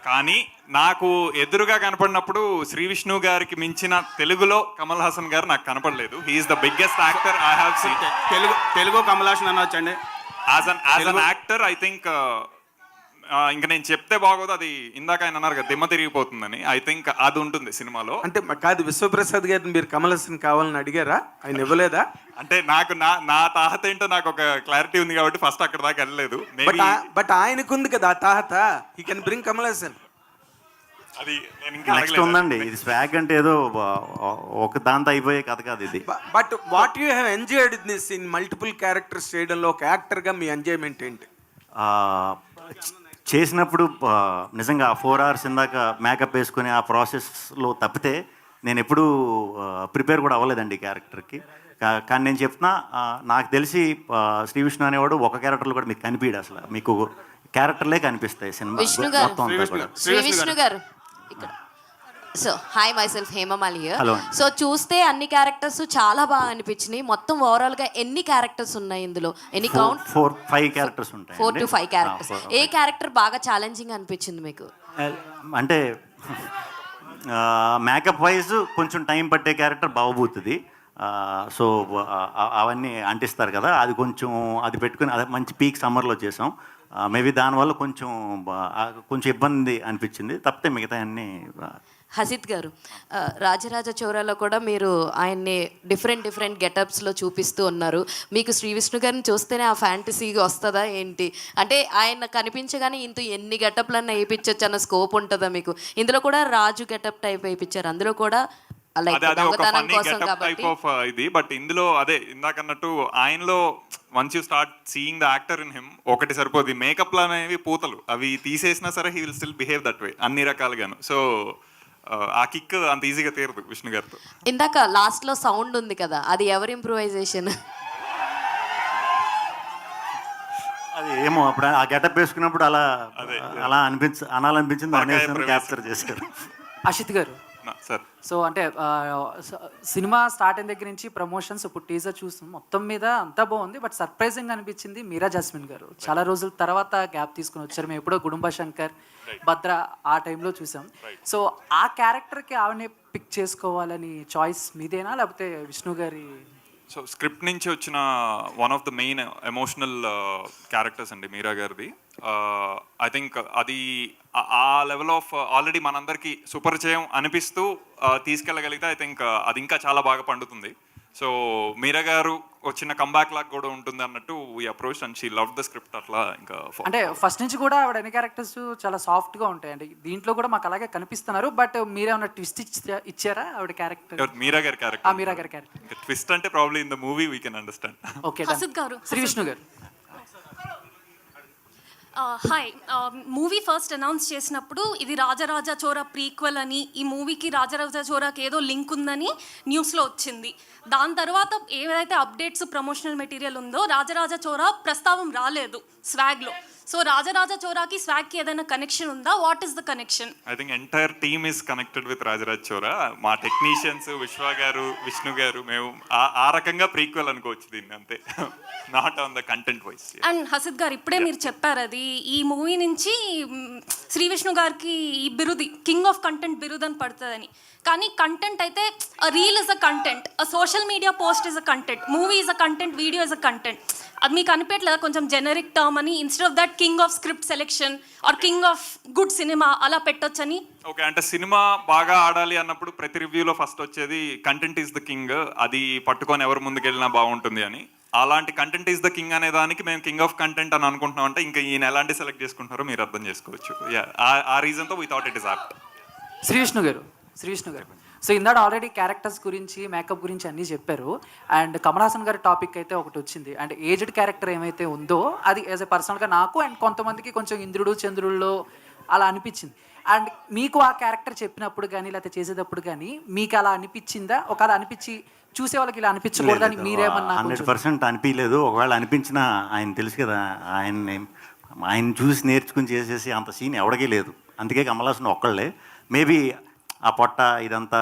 కానీ నాకు ఎదురుగా కనపడినప్పుడు శ్రీ విష్ణు గారికి మించిన తెలుగులో కమల్ హాసన్ గారు నాకు కనపడలేదు. He is the biggest actor I have seen. Telugu Kamal Haasan అనొచ్చండి. As an actor I think ఇంకా నేను చెప్తే బాగోదు, అది ఇందాక ఆయన అన్నారు కదా దిమ్మ తిరిగిపోతుందని. ఐ థింక్ అది ఉంటుంది సినిమాలో. అంటే కాదు, విశ్వప్రసాద్ గారిని మీరు కమల్ హాసన్ కావాలని అడిగారా? ఆయన ఇవ్వలేదా? అంటే నాకు నా తాహత ఏంటో నాకు ఒక క్లారిటీ ఉంది కాబట్టి ఫస్ట్ అక్కడ దాకా వెళ్ళలేదు. బట్ ఆయనకుంది కదా ఆ తాహత, he can bring Kamal Haasan. అది నేను ఇంకా నెక్స్ట్ ఉందండి. ఇది స్వాగ్ అంటే ఏదో ఒక దాంతో అయిపోయే కథ కాదు ఇది. But what you have enjoyed this in multiple characters చేయడంలో ఒక యాక్టర్గా మీ ఎంజాయ్మెంట్ ఏంటి? చేసినప్పుడు నిజంగా 4 hours ఇందాక మేకప్ వేసుకుని ఆ ప్రాసెస్లో తప్పితే నేను ఎప్పుడూ ప్రిపేర్ కూడా అవ్వలేదండి ఈ క్యారెక్టర్కి. కానీ నేను చెప్తున్నా, నాకు తెలిసి శ్రీ విష్ణు అనేవాడు ఒక క్యారెక్టర్లో కూడా మీకు కనిపించడు, అసలు మీకు క్యారెక్టర్లే కనిపిస్తాయి సినిమా మొత్తం అంతా కూడా. శ్రీ విష్ణు గారు ఇక్కడ. So hi my self Hemamali. Hello. So చూస్తే అన్ని క్యారెక్టర్స్ చాలా బాగా అనిపించినాయి. మొత్తం ఓవరాల్ గా ఎన్ని క్యారెక్టర్స్ ఉన్నాయి ఇందులో? ఎన్ని కౌంట్? 4-5 క్యారెక్టర్స్ ఉంటాయి. 4 to 5 క్యారెక్టర్స్. ఏ క్యారెక్టర్ బాగా ఛాలెంజింగ్ అనిపించింది మీకు? అంటే మేకప్ వైజ్ కొంచెం టైం పట్టే క్యారెక్టర్ బావబోతుంది. సో అవన్నీ అంటిస్తారు కదా, అది కొంచెం అది పెట్టుకుని అది మంచి పీక్ సమ్మర్లో చేసాం. మేబీ దానివల్ల కొంచెం ఇబ్బంది అనిపించింది, తప్పితే మిగతా అన్నీ. హసిత్ గారు, రాజరాజ చోరాలో కూడా మీరు ఆయన్ని డిఫరెంట్ గెటప్స్లో చూపిస్తూ ఉన్నారు. మీకు శ్రీ విష్ణు గారిని చూస్తేనే ఆ ఫ్యాంటసీ వస్తుందా ఏంటి? అంటే ఆయన కనిపించగానే ఎన్ని గెటప్లన్నా వేయించవచ్చు అన్న స్కోప్ ఉంటుందా మీకు? ఇందులో కూడా రాజు గెటప్ టైప్ వేయించారు, అందులో కూడా ఇది. బట్ ఇందులో అదే ఇందాకన్నట్టు ఆయనలో once you start seeing the actor in him ఒకటి సరిపోదు. మేకప్లు అనేవి పూతలు, అవి తీసేసినా సరే he will still behave that way అన్ని రకాలుగాను. సో ఆ కిక్ అంత ఈజీగా తీరదు విష్ణు గారితో. ఇందాక లాస్ట్ లో సౌండ్ ఉంది కదా, అది ఎవరి ఇంప్రూవైజేషన్? అది ఏమో అప్పుడు ఆ గెటప్ వేసుకున్నప్పుడు అలా అనాలనిపించింది, క్యాప్చర్ చేశారు. అషిత్ గారు సార్, సో అంటే సినిమా స్టార్ట్ అయిన దగ్గర నుంచి ప్రమోషన్స్, ఇప్పుడు టీజర్ చూస్తున్నాం, మొత్తం మీద అంతా బాగుంది. బట్ సర్ప్రైజింగ్ అనిపించింది మీరా జాస్మిన్ గారు. చాలా రోజుల తర్వాత గ్యాప్ తీసుకుని వచ్చారు. మేము ఎప్పుడో గుడుంబ శంకర్, భద్ర ఆ టైంలో చూసాం. సో ఆ క్యారెక్టర్కి ఆవిడనే పిక్ చేసుకోవాలని చాయిస్ మీదేనా, లేకపోతే విష్ణు గారి? సో స్క్రిప్ట్ నుంచి వచ్చిన one of the main emotional characters అండి మీరా గారిది. ఐ థింక్ అది ఆ లెవెల్ ఆఫ్ ఆల్రెడీ మనందరికీ సుపరిచయం అనిపిస్తూ తీసుకెళ్ళగలిగితే ఐ థింక్ అది ఇంకా చాలా బాగా పండుతుంది. సో మీరా గారు వచ్చిన కంబ్యాక్ లాగా కూడా ఉంటుంది అన్నట్టు we approach and she love the script. అట్లా ఇంకా అంటే ఫస్ట్ నుంచి కూడా ఆవిడ అన్ని క్యారెక్టర్స్ చాలా సాఫ్ట్గా ఉంటాయండి, దీంట్లో కూడా మాకు అలాగే కనిపిస్తున్నారు. బట్ మీరేమన్నా ట్విస్ట్ ఇచ్చారా ఆవిడ క్యారెక్టర్? మీరా గారి క్యారెక్టర్. మీరా గారి క్యారెక్టర్ ట్విస్ట్ అంటే probably in the movie we can understand. Okay, Sri Vishnu గారు. హాయ్, మూవీ ఫస్ట్ అనౌన్స్ చేసినప్పుడు ఇది రాజరాజ చోరా ప్రీక్వెల్ అని, ఈ మూవీకి రాజరాజ చోరాకి ఏదో లింక్ ఉందని న్యూస్లో వచ్చింది. దాని తర్వాత ఏదైతే అప్డేట్స్ ప్రమోషనల్ మెటీరియల్ ఉందో రాజరాజ చోరా ప్రస్తావం రాలేదు స్వాగ్లో. సో రాజరాజ చోరాకి స్వాగ్కి ఏదైనా కనెక్షన్ ఉందా? What is the connection? I think entire team is connected with Rajaraj Chora. మా టెక్నీషియన్స్ విశ్వ గారు, విష్ణు గారు, మేము ఆ రకంగా ప్రీక్వెల్ అనుకోవచ్చు దీన్ని, అంతే. Not on the content wise. And Hasith గారు ఇప్పుడే మీరు చెప్పారు అది ఈ మూవీ నుంచి శ్రీ విష్ణు గారికి ఈ బిరుది కింగ్ ఆఫ్ కంటెంట్ బిరుదు అని పడుతుందని. కానీ కంటెంట్ అయితే reel is a content, social media post is a content, movie is a content, video is a content. అది మీకు అనిపించలేదా కొంచెం జెనరిక్ టర్మ్ అని? Instead of that king of script selection or king of good cinema అలా పెట్టొచ్చని? ఓకే, అంటే సినిమా బాగా ఆడాలి అన్నప్పుడు ప్రతి రివ్యూలో ఫస్ట్ వచ్చేది కంటెంట్ ఈస్ ద కింగ్, అది పట్టుకొని ఎవరు ముందుకెళ్ళినా బాగుంటుంది అని. అలాంటి కంటెంట్ ఈస్ ద కింగ్ అనే దానికి మేము కింగ్ ఆఫ్ కంటెంట్ అని అనుకుంటున్నాం అంటే ఇంకా ఈయన ఎలాంటి సెలెక్ట్ చేసుకుంటారో మీరు అర్థం చేసుకోవచ్చు. ఆ రీజన్తో we thought it is apt. Sri Vishnu గారు సో ఇందాక ఆల్రెడీ క్యారెక్టర్స్ గురించి మేకప్ గురించి అన్నీ చెప్పారు. అండ్ కమల్ హాసన్ గారి టాపిక్ అయితే ఒకటి వచ్చింది. అండ్ ఏజ్డ్ క్యారెక్టర్ ఏమైతే ఉందో అది యాజ్ ఎ పర్సనల్గా నాకు అండ్ కొంతమందికి కొంచెం ఇంద్రుడు చంద్రుల్లో అలా అనిపించింది. అండ్ మీకు ఆ క్యారెక్టర్ చెప్పినప్పుడు కానీ లేకపోతే చేసేటప్పుడు కానీ మీకు అలా అనిపించిందా? ఒకవేళ అనిపించి చూసే వాళ్ళకి ఇలా అనిపించకూడదని మీరేమన్నా? 100% అనిపించలేదు. ఒకవేళ అనిపించినా ఆయన తెలుసు కదా, ఆయన చూసి నేర్చుకుని చేసేసి అంత సీన్ ఎవడికి లేదు. అందుకే కమల్ హాసన్ ఒక్కళ్ళే. మేబీ ఆ పొట్ట ఇదంతా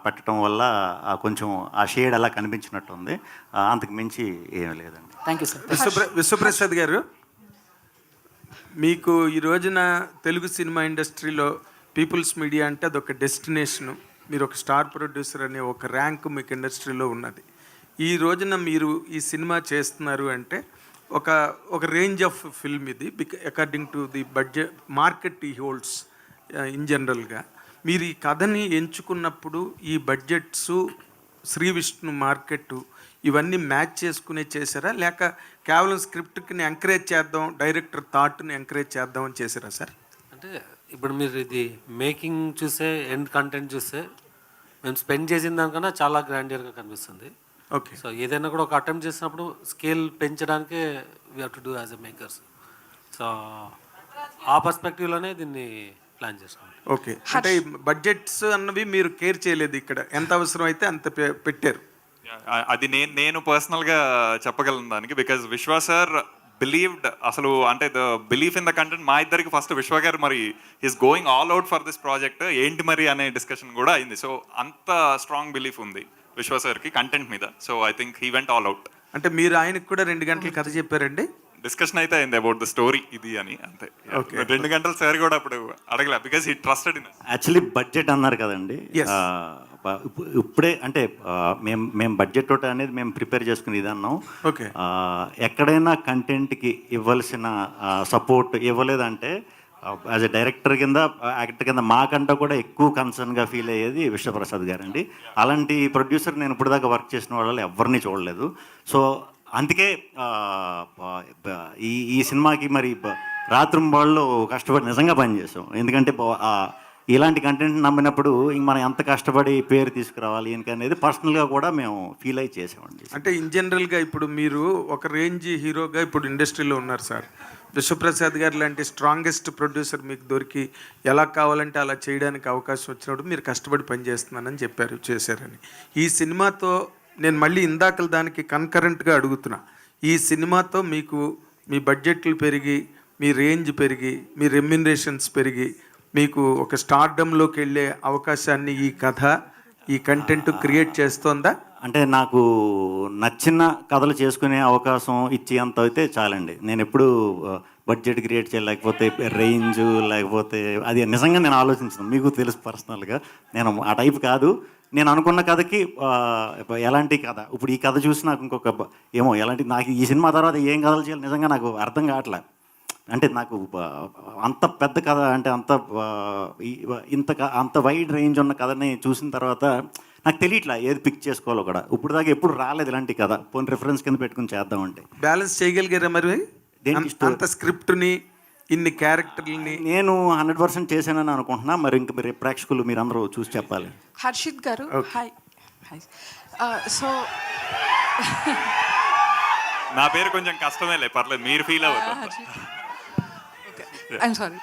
పెట్టడం వల్ల కొంచెం ఆ షేడ్ అలా కనిపించినట్టుంది. అంతకు మించి ఏమీ లేదండి. Thank you sir. విశ్వప్రసాద్ గారు, మీకు ఈ రోజున తెలుగు సినిమా ఇండస్ట్రీలో పీపుల్స్ మీడియా అంటే అదొక డెస్టినేషను. మీరు ఒక స్టార్ ప్రొడ్యూసర్ అనే ఒక ర్యాంక్ మీకు ఇండస్ట్రీలో ఉన్నది. ఈ రోజున మీరు ఈ సినిమా చేస్తున్నారు అంటే ఒక రేంజ్ ఆఫ్ ఫిల్మ్ ఇది, according to the budget market ఈ హోల్డ్స్ ఇన్ జనరల్గా. మీరు ఈ కథని ఎంచుకున్నప్పుడు ఈ బడ్జెట్సు, శ్రీ విష్ణు మార్కెట్ ఇవన్నీ మ్యాచ్ చేసుకునే చేశారా, లేక కేవలం స్క్రిప్ట్ని ఎంకరేజ్ చేద్దాం, డైరెక్టర్ థాట్ని ఎంకరేజ్ చేద్దాం అని చేశారా సార్? అంటే ఇప్పుడు మీరు ఇది మేకింగ్ చూసే ఎండ్ కంటెంట్ చూస్తే మేము స్పెండ్ చేసిన దానికన్నా చాలా గ్రాండియర్గా కనిపిస్తుంది. ఓకే. సో ఏదైనా కూడా ఒక అటెంప్ట్ చేసినప్పుడు స్కేల్ పెంచడానికే we have to do as a makers. So ఆ పర్స్పెక్టివ్లోనే దీన్ని ప్లాన్ చేస్తాం. ఓకే. అంటే బడ్జెట్స్ అన్నవి మీరు కేర్ చేయలేదు, ఇక్కడ ఎంత అవసరం అయితే అంత పెట్టారు. అది నేను పర్సనల్గా చెప్పగలను దానికి. బికాజ్ విశ్వ సార్ బిలీవ్డ్, అసలు అంటే the belief in the content మా ఇద్దరికి ఫస్ట్ విశ్వ గారు మరి is going all out for this project ఏంటి మరి అనే డిస్కషన్ కూడా అయింది. సో అంత స్ట్రాంగ్ బిలీఫ్ ఉంది విశ్వ సార్కి కంటెంట్ మీద. So I think he went all out. అంటే మీరు ఆయనకు కూడా 2 గంటలు కథ చెప్పారండి? డిస్కషన్ అయితే అయింది అబౌట్ ద స్టోరీ ఇది అని, అంతే. 2 గంటలు సార్ కూడా అప్పుడు అడగలే, because he trusted in. Actually budget అన్నారు కదండి. ఇప్పుడే అంటే మేము బడ్జెట్ తోట అనేది మేము ప్రిపేర్ చేసుకుని ఇది అన్నాం. ఓకే. ఎక్కడైనా కంటెంట్కి ఇవ్వాల్సిన సపోర్ట్ ఇవ్వలేదంటే యాజ్ ఎ డైరెక్టర్ కింద, యాక్టర్ కింద మాకంటే కూడా ఎక్కువ కన్సర్న్గా ఫీల్ అయ్యేది విశ్వప్రసాద్ గారండి. అలాంటి ప్రొడ్యూసర్ నేను ఇప్పుడు దాకా వర్క్ చేసిన వాళ్ళు ఎవరిని చూడలేదు. సో అందుకే ఈ సినిమాకి మరి రాత్రింబాళ్ళు కష్టపడి నిజంగా పనిచేసాం. ఎందుకంటే ఇలాంటి కంటెంట్ నమ్మినప్పుడు ఇంక మనం ఎంత కష్టపడి పేరు తీసుకురావాలి అనేది పర్సనల్గా కూడా మేము ఫీల్ అయ్యి చేసామండి. అంటే ఇన్ జనరల్గా ఇప్పుడు మీరు ఒక రేంజ్ హీరోగా ఇప్పుడు ఇండస్ట్రీలో ఉన్నారు సార్. విశ్వప్రసాద్ గారు లాంటి స్ట్రాంగెస్ట్ ప్రొడ్యూసర్ మీకు దొరికి ఎలా కావాలంటే అలా చేయడానికి అవకాశం వచ్చినప్పుడు మీరు కష్టపడి పనిచేస్తున్నానని చెప్పారు, చేశారని. ఈ సినిమాతో నేను మళ్ళీ ఇందాకల దానికి కన్కరెంట్గా అడుగుతున్నా, ఈ సినిమాతో మీకు మీ బడ్జెట్లు పెరిగి, మీ రేంజ్ పెరిగి, మీ రెమ్యునరేషన్స్ పెరిగి, మీకు ఒక స్టార్డమ్లోకి వెళ్ళే అవకాశాన్ని ఈ కథ, ఈ కంటెంట్ క్రియేట్ చేస్తోందా? అంటే నాకు నచ్చిన కథలు చేసుకునే అవకాశం ఇచ్చేంత అయితే చాలండి. నేను ఎప్పుడు బడ్జెట్ క్రియేట్ చేయలేకపోతే రేంజ్ లేకపోతే అది నిజంగా నేను ఆలోచించను. మీకు తెలుసు పర్సనల్గా నేను ఆ టైప్ కాదు. నేను అనుకున్న కథకి ఎలాంటి కథ, ఇప్పుడు ఈ కథ చూసి నాకు ఇంకొక ఏమో ఎలాంటి, నాకు ఈ సినిమా తర్వాత ఏం కథలు చేయాలి నిజంగా నాకు అర్థం కావట్లే. అంటే నాకు అంత పెద్ద కథ అంటే అంత వైడ్ రేంజ్ ఉన్న కథని చూసిన తర్వాత నాకు తెలియట్లా ఏది పిక్ చేసుకోవాలో కూడా. ఇప్పుడు దాకా ఎప్పుడు రాలేదు ఇలాంటి కథ. పోనీ రిఫరెన్స్ కింద పెట్టుకుని చేద్దామంటే బ్యాలెన్స్ చేయగలిగారా మరి అంత స్క్రిప్ట్ని, ఇన్ని క్యారెక్టర్లని? నేను 100% చేశానని అనుకుంటున్నా. మరి ఇంక మీరు ప్రేక్షకులు మీరు అందరూ చూసి చెప్పాలి. హర్షిత్ గారు, హాయ్. సో నా పేరు కొంచెం కష్టమేలే, పర్లేదు, మీరు ఫీల్ అవ్వదు. I'm sorry.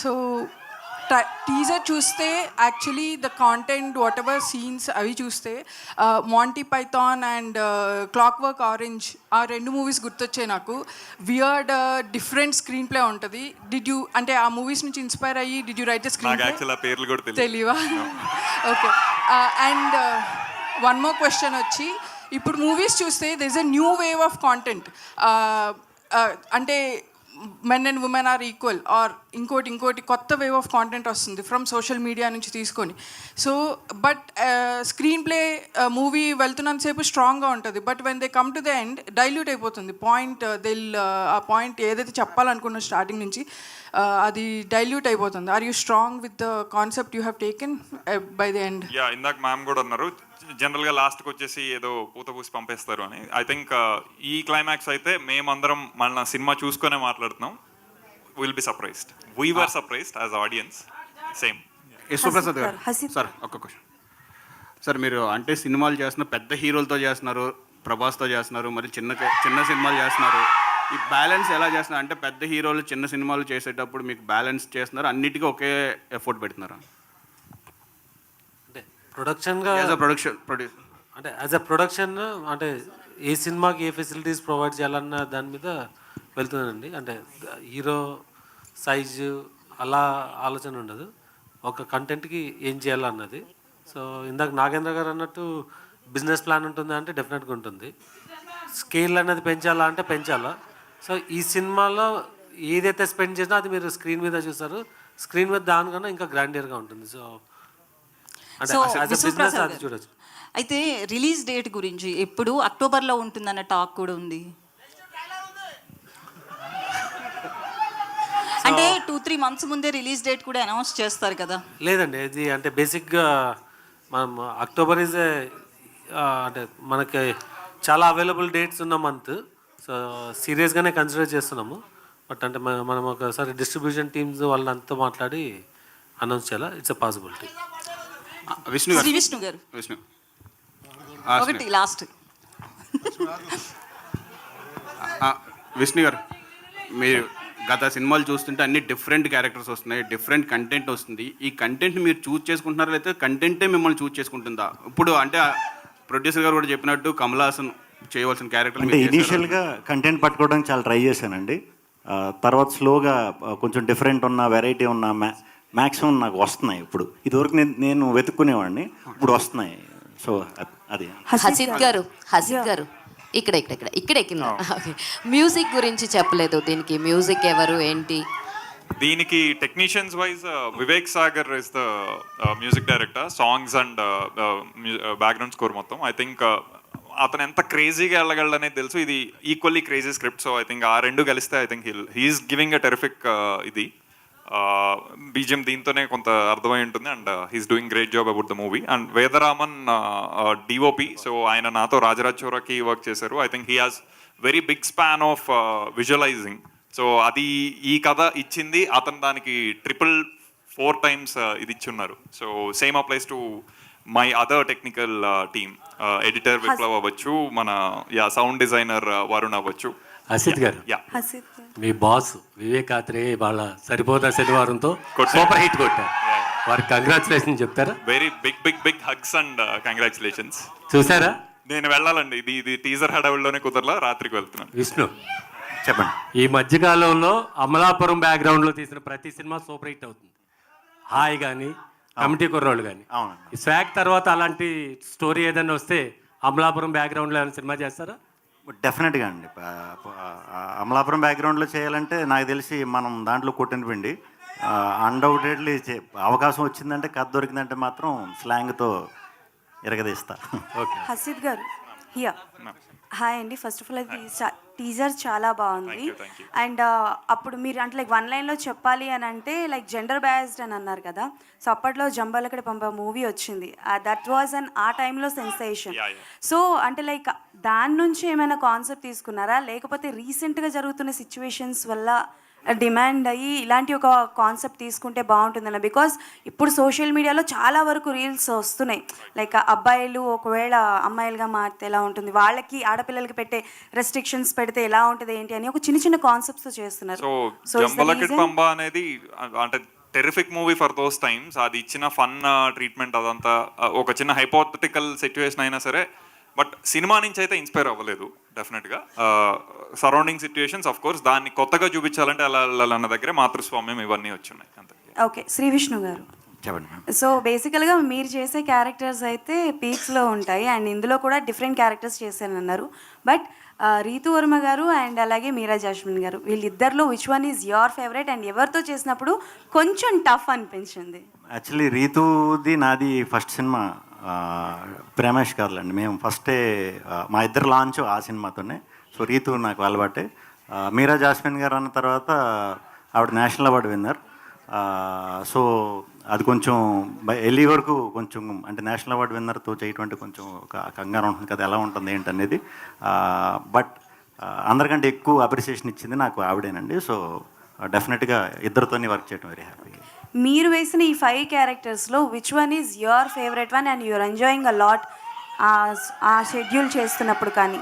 సో టీజర్ చూస్తే actually the content whatever scenes అవి చూస్తే Monty Python and clockwork orange ఆ 2 మూవీస్ గుర్తొచ్చాయి నాకు. వియర్డ్ డిఫరెంట్ స్క్రీన్ ప్లే ఉంటుంది. డిడ్ యూ అంటే ఆ మూవీస్ నుంచి ఇన్స్పైర్ అయ్యి did you write the screenplay? తెలియవా? Okay. And one more question వచ్చి, ఇప్పుడు మూవీస్ చూస్తే there is a new wave of content. అంటే men and women are equal are ఇంకోటి కొత్త వేవ్ ఆఫ్ కాంటెంట్ వస్తుంది ఫ్రమ్ సోషల్ మీడియా నుంచి తీసుకొని. So but screenplay movie వెళ్తున్నంతసేపు స్ట్రాంగ్గా ఉంటుంది, but when they come to the end dilute అయిపోతుంది పాయింట్. ఆ పాయింట్ ఏదైతే చెప్పాలనుకున్న స్టార్టింగ్ నుంచి అది డైల్యూట్ అయిపోతుంది. Are you strong with the concept you have taken by the end? ఇందాక మ్యామ్ కూడా అన్నారు, జనరల్గా లాస్ట్కి వచ్చేసి ఏదో పూత పూసి పంపేస్తారు అని. ఐ థింక్ ఈ క్లైమాక్స్ అయితే మేమందరం మన సినిమా చూసుకునే మాట్లాడుతున్నాం. Will be surprised. We were surprised as audience. Same. Yashwaprasad గారు సార్ ఒక్క క్వశ్చన్ సార్, మీరు అంటే సినిమాలు చేస్తున్న పెద్ద హీరోలతో చేస్తున్నారు, ప్రభాస్తో చేస్తున్నారు, మరి చిన్న సినిమాలు చేస్తున్నారు. ఈ బ్యాలెన్స్ ఎలా చేస్తున్నారు? అంటే పెద్ద హీరోలు చిన్న సినిమాలు చేసేటప్పుడు మీకు బ్యాలెన్స్ చేస్తున్నారు, అన్నిటికీ ఒకే ఎఫర్ట్ పెడుతున్నారా? అంటే ప్రొడక్షన్గా యాజ్ అ ప్రొడ్యూస్ అంటే యాజ్ అ ప్రొడక్షన్ అంటే ఏ సినిమాకి ఏ ఫెసిలిటీస్ ప్రొవైడ్ చేయాలన్న దాని మీద వెళ్తుందండి. అంటే హీరో సైజు అలా ఆలోచన ఉండదు, ఒక కంటెంట్కి ఏం చేయాలన్నది. సో ఇందాక నాగేంద్ర గారు అన్నట్టు బిజినెస్ ప్లాన్ ఉంటుంది అంటే డెఫినెట్గా ఉంటుంది. స్కేల్ అనేది పెంచాలా అంటే పెంచాలా. సో ఈ సినిమాలో ఏదైతే స్పెండ్ చేసినా అది మీరు స్క్రీన్ మీద చూస్తారు, స్క్రీన్ మీద దానికన్నా ఇంకా గ్రాండియర్గా ఉంటుంది. సో అంటే యాజ్ అ బిజినెస్ అది చూడొచ్చు. అయితే రిలీజ్ డేట్ గురించి ఎప్పుడు అక్టోబర్లో ఉంటుందన్న టాక్ కూడా ఉంది. అంటే 2-3 months ముందే రిలీజ్ డేట్ కూడా అనౌన్స్ చేస్తారు కదా. లేదండి, ఇది అంటే బేసిక్గా మనం అక్టోబర్ ఈజ్ అంటే మనకి చాలా అవైలబుల్ డేట్స్ ఉన్న మంత్. సో సీరియస్గానే కన్సిడర్ చేస్తున్నాము. బట్ అంటే మనం ఒకసారి డిస్ట్రిబ్యూషన్ టీమ్స్ వాళ్ళంతా మాట్లాడి అనౌన్స్ చేయాలా. It's a possibility. Sri Vishnu గారు ఒకటి లాస్ట్. విష్ణు గారు, మీరు గత సినిమాలు చూస్తుంటే అన్ని డిఫరెంట్ క్యారెక్టర్స్ వస్తున్నాయి, డిఫరెంట్ కంటెంట్ వస్తుంది. ఈ కంటెంట్ మీరు చూస్ చేసుకుంటున్నారా లేకపోతే కంటెంటే మిమ్మల్ని చూస్ చేసుకుంటుందా? ఇప్పుడు అంటే ప్రొడ్యూసర్ గారు కూడా చెప్పినట్టు కమల్ హాసన్ చేయవలసిన క్యారెక్టర్ అంటే ఇనీషియల్గా కంటెంట్ పట్టుకోవడానికి చాలా ట్రై చేశానండి. తర్వాత స్లోగా కొంచెం డిఫరెంట్ ఉన్న వెరైటీ ఉన్న మ్యాక్సిమం నాకు వస్తున్నాయి. ఇప్పుడు ఇదివరకు నేను వెతుక్కునేవాడిని, ఇప్పుడు వస్తున్నాయి. సో అది. హసిద్ గారు ఇక్కడ కింద. ఓకే, మ్యూజిక్ గురించి చెప్పలేదు. దీనికి మ్యూజిక్ ఎవరు ఏంటి? దీనికి technicians wise Vivek Sagar is the music director, songs and background score మొత్తం. ఐ థింక్ అతను ఎంత క్రేజీగా వెళ్ళగలడు అనేది తెలుసు. ఇది equally crazy script. So I think ఆ రెండు కలిస్తే I think he's giving a terrific ఇది బీజిఎం దీంతోనే కొంత అర్థమై ఉంటుంది. And he's doing great job about the movie. And Vedaraman DOP, so ఆయన నాతో రాజరాజ్ చోరాకి వర్క్ చేశారు. I think he has very big span of visualising. So అది ఈ కథ ఇచ్చింది, అతను దానికి 4 times ఇది ఇచ్చున్నారు. So same applies to my other technical team, editor Viplav అవ్వచ్చు, మన సౌండ్ డిజైనర్ వరుణ్ అవ్వచ్చు. హసిద్ గారు, మీ బాస్ వివేక్ ఆత్రేయ వాళ్ళ సరిపోదా శనివారంతో సూపర్ హిట్ కొట్టారు. వారికి కంగ్రాచులేషన్ చెప్తారా? Very big hugs and congratulations. చూసారా? నేను వెళ్ళాలండి, ఇది టీజర్ హడావుల్లోనే కుదరలా, రాత్రికి వెళ్తున్నాను. విష్ణు చెప్పండి. ఈ మధ్యకాలంలో అమలాపురం బ్యాక్గ్రౌండ్లో తీసిన ప్రతి సినిమా సూపర్ హిట్ అవుతుంది. హాయ్ కానీ కమిటీ కుర్రోళ్ళు కానీ. ఈ స్వాగ్ తర్వాత అలాంటి స్టోరీ ఏదైనా వస్తే అమలాపురం బ్యాక్గ్రౌండ్లో ఏమైనా సినిమా చేస్తారా? డెఫినెట్గా అండి. అమలాపురం బ్యాక్గ్రౌండ్లో చేయాలంటే నాకు తెలిసి మనం దాంట్లో కొట్టిన పిండి. అన్డౌటెడ్లీ అవకాశం వచ్చిందంటే, కథ దొరికిందంటే మాత్రం స్లాంగ్తో ఎరగదీస్తా. ఓకే. హసిద్ గారు హాయ్ అండి. ఫస్ట్ ఆఫ్ ఆల్ అది టీజర్ చాలా బాగుంది. అండ్ అప్పుడు మీరు అంటే లైక్ 1 lineలో చెప్పాలి అని అంటే లైక్ జెండర్ బయాస్డ్ అని అన్నారు కదా. సో అప్పట్లో జంబాలకడ పంప మూవీ వచ్చింది, దట్ వాజ్ ఆ టైంలో సెన్సేషన్. సో అంటే లైక్ దాని నుంచి ఏమైనా కాన్సెప్ట్ తీసుకున్నారా, లేకపోతే రీసెంట్గా జరుగుతున్న సిచ్యువేషన్స్ వల్ల డిమాండ్ అయ్యి ఇలాంటి ఒక కాన్సెప్ట్ తీసుకుంటే బాగుంటుందన్న? బికాజ్ ఇప్పుడు సోషల్ మీడియాలో చాలా వరకు రీల్స్ వస్తున్నాయి, లైక్ అబ్బాయిలు ఒకవేళ అమ్మాయిలుగా మారితే ఎలా ఉంటుంది, వాళ్ళకి ఆడపిల్లలకి పెట్టే రెస్ట్రిక్షన్స్ పెడితే ఎలా ఉంటుంది ఏంటి అని ఒక చిన్న కాన్సెప్ట్స్ చేస్తున్నారు. సో జంబలకిడ్ పంబ అనేది అంటే terrific movie for those times. అది ఇచ్చిన ఫన్ ట్రీట్మెంట్ అదంతా ఒక చిన్న హైపోథెటికల్ సిచ్యువేషన్ అయినా సరే, బట్ సినిమా నుంచి అయితే ఇన్స్పైర్ అవ్వలేదు డెఫినెట్గా. సరౌండింగ్ సిచ్యువేషన్స్ ఆఫ్ కోర్స్ దాన్ని కొత్తగా చూపించాలంటే అలా అన్న దగ్గర మాతృస్వామ్యం ఇవన్నీ వచ్చున్నాయి అంతే. ఓకే, శ్రీ విష్ణు గారు చెప్పండి. సో బేసికల్గా మీరు చేసే క్యారెక్టర్స్ అయితే పీక్స్లో ఉంటాయి, అండ్ ఇందులో కూడా డిఫరెంట్ క్యారెక్టర్స్ చేశానన్నారు. బట్ రీతు వర్మ గారు అండ్ అలాగే మీరా జాస్మిన్ గారు, వీళ్ళిద్దరిలో which one is your favourite and ఎవరితో చేసినప్పుడు కొంచెం టఫ్ అనిపించింది? యాక్చువల్లీ రీతుది నాది ఫస్ట్ సినిమా ప్రేమేష్ కాదులండి. మేము ఫస్టే మా ఇద్దరు లాంచ్ ఆ సినిమాతోనే. సో రీతు నాకు అలవాటే. మీరా జాస్మిన్ గారు అన్న తర్వాత ఆవిడ నేషనల్ అవార్డు విన్నర్. సో అది కొంచెం వెళ్ళే వరకు కొంచెం అంటే నేషనల్ అవార్డు విన్నర్తో చేయటం అంటే కొంచెం ఒక కంగారు ఉంటుంది కదా, ఎలా ఉంటుంది ఏంటనేది. బట్ అందరికంటే ఎక్కువ అప్రిసియేషన్ ఇచ్చింది నాకు ఆవిడేనండి. సో డెఫినెట్గా ఇద్దరితోనే వర్క్ చేయడం వెరీ హ్యాపీ. మీరు వేసిన ఈ 5 క్యారెక్టర్స్లో which one is your favourite one and you're enjoying a lot ఆ షెడ్యూల్ చేస్తున్నప్పుడు? కానీ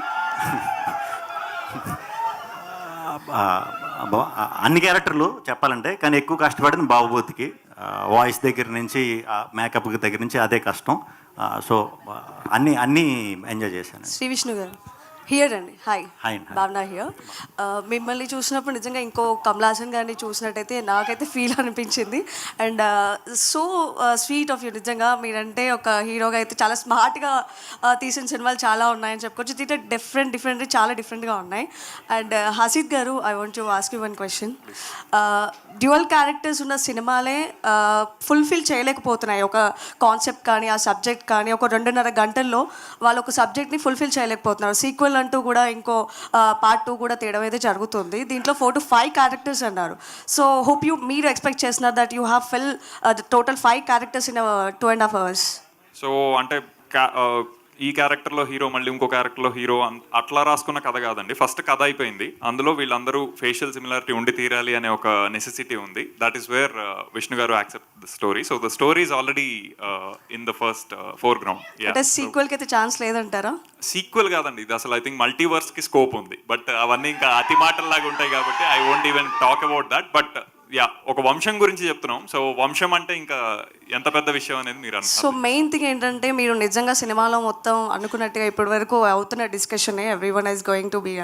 అన్ని క్యారెక్టర్లు చెప్పాలంటే, కానీ ఎక్కువ కష్టపడింది బాబుబోతికి. వాయిస్ దగ్గర నుంచి మేకప్ దగ్గర నుంచి అదే కష్టం. సో అన్నీ ఎంజాయ్ చేశాను. శ్రీ విష్ణు గారు హియర్ అండి. Hi, hi. భావన హియర్. మిమ్మల్ని చూసినప్పుడు నిజంగా ఇంకో కమల్ హాసన్ గారిని చూసినట్టయితే నాకైతే ఫీల్ అనిపించింది. And so sweet of you. నిజంగా మీరంటే ఒక హీరోగా అయితే చాలా స్మార్ట్గా తీసిన సినిమాలు చాలా ఉన్నాయని చెప్పుకోవచ్చు. ఇది డిఫరెంట్ చాలా డిఫరెంట్గా ఉన్నాయి. అండ్ హసీద్ గారు, I want to ask you one question. Dual characters ఉన్న సినిమాలే ఫుల్ఫిల్ చేయలేకపోతున్నాయి. ఒక కాన్సెప్ట్ కానీ ఆ సబ్జెక్ట్ కానీ ఒక 2.5 గంటల్లో వాళ్ళు ఒక సబ్జెక్ట్ని ఫుల్ఫిల్ చేయలేకపోతున్నారు. సీక్వెల్ అంటూ కూడా ఇంకో పార్ట్ 2 కూడా తేడం అయితే జరుగుతుంది. దీంట్లో 4 to 5 క్యారెక్టర్స్ అన్నారు. సో హోప్ మీరు ఎక్స్పెక్ట్ చేస్తున్నారు that you have fill total 5 characters in 2.5 hours. So అంటే ఈ క్యారెక్టర్లో హీరో మళ్ళీ ఇంకో క్యారెక్టర్లో హీరో అట్లా రాసుకున్న కథ కాదండి. ఫస్ట్ కథ అయిపోయింది, అందులో వీళ్ళందరూ ఫేషియల్ సిమిలారిటీ ఉండి తీరాలి అనే ఒక నెసెసిటీ ఉంది. దట్ ఈస్ వేర్ విష్ణు గారు accept the story. So the story is already in the first foreground. అంటే సీక్వెల్కి అయితే ఛాన్స్ లేదంటారా? సీక్వెల్ కాదండి ఇది, అసలు ఐ థింక్ మల్టీవర్స్కి స్కోప్ ఉంది. బట్ అవన్నీ ఇంకా అతి మాటల్లాగా ఉంటాయి కాబట్టి I won't even talk about that. But ఒక వంశం గురించి చెప్తున్నాం. సో వంశం అంటే ఇంకా ఎంత పెద్ద విషయం అనేది మీరు అన్నారు. సో మెయిన్ థింగ్ ఏంటంటే మీరు నిజంగా సినిమాలో మొత్తం అనుకున్నట్టుగా ఇప్పటి వరకు అవుతున్న discussion everyone is going to be